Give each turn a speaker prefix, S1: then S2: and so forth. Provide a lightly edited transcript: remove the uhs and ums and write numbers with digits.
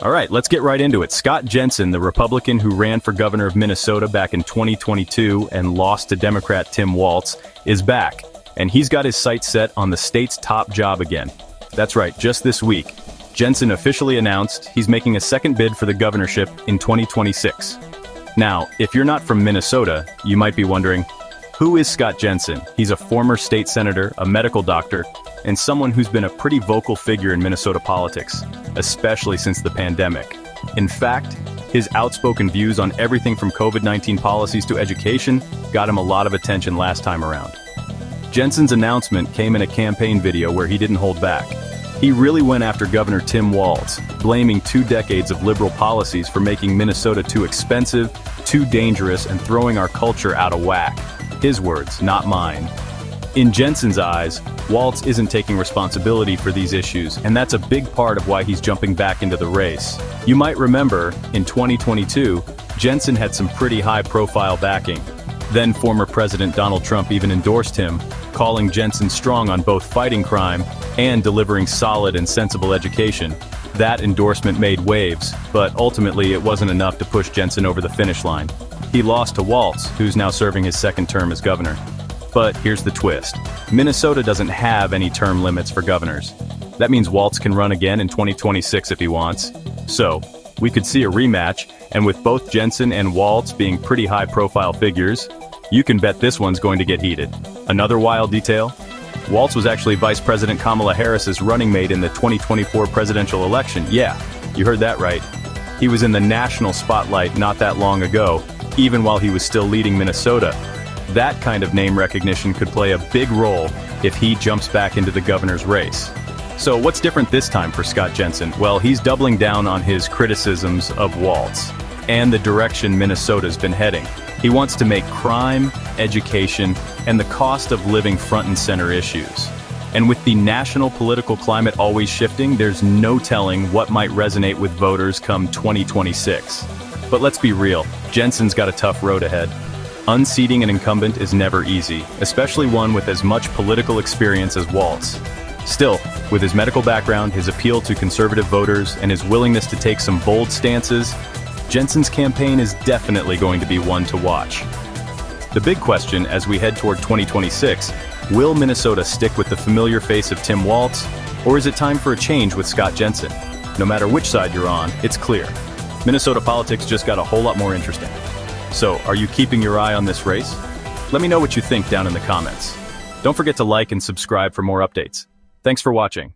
S1: All right, let's get right into it. Scott Jensen, the Republican who ran for governor of Minnesota back in 2022 and lost to Democrat Tim Walz, is back, and he's got his sights set on the state's top job again. That's right, just this week, Jensen officially announced he's making a second bid for the governorship in 2026. Now, if you're not from Minnesota, you might be wondering, who is Scott Jensen? He's a former state senator, a medical doctor, and someone who's been a pretty vocal figure in Minnesota politics, especially since the pandemic. In fact, his outspoken views on everything from COVID-19 policies to education got him a lot of attention last time around. Jensen's announcement came in a campaign video where he didn't hold back. He really went after Governor Tim Walz, blaming 2 decades of liberal policies for making Minnesota too expensive, too dangerous, and throwing our culture out of whack. His words, not mine. In Jensen's eyes, Walz isn't taking responsibility for these issues, and that's a big part of why he's jumping back into the race. You might remember, in 2022, Jensen had some pretty high-profile backing. Then former President Donald Trump even endorsed him, calling Jensen strong on both fighting crime and delivering solid and sensible education. That endorsement made waves, but ultimately it wasn't enough to push Jensen over the finish line. He lost to Walz, who's now serving his second term as governor. But here's the twist. Minnesota doesn't have any term limits for governors. That means Walz can run again in 2026 if he wants. So, we could see a rematch, and with both Jensen and Walz being pretty high-profile figures, you can bet this one's going to get heated. Another wild detail? Walz was actually Vice President Kamala Harris's running mate in the 2024 presidential election. Yeah, you heard that right. He was in the national spotlight not that long ago, even while he was still leading Minnesota. That kind of name recognition could play a big role if he jumps back into the governor's race. So what's different this time for Scott Jensen? Well, he's doubling down on his criticisms of Walz and the direction Minnesota's been heading. He wants to make crime, education, and the cost of living front and center issues. And with the national political climate always shifting, there's no telling what might resonate with voters come 2026. But let's be real, Jensen's got a tough road ahead. Unseating an incumbent is never easy, especially one with as much political experience as Walz. Still, with his medical background, his appeal to conservative voters, and his willingness to take some bold stances, Jensen's campaign is definitely going to be one to watch. The big question as we head toward 2026, will Minnesota stick with the familiar face of Tim Walz, or is it time for a change with Scott Jensen? No matter which side you're on, it's clear. Minnesota politics just got a whole lot more interesting. So, are you keeping your eye on this race? Let me know what you think down in the comments. Don't forget to like and subscribe for more updates. Thanks for watching.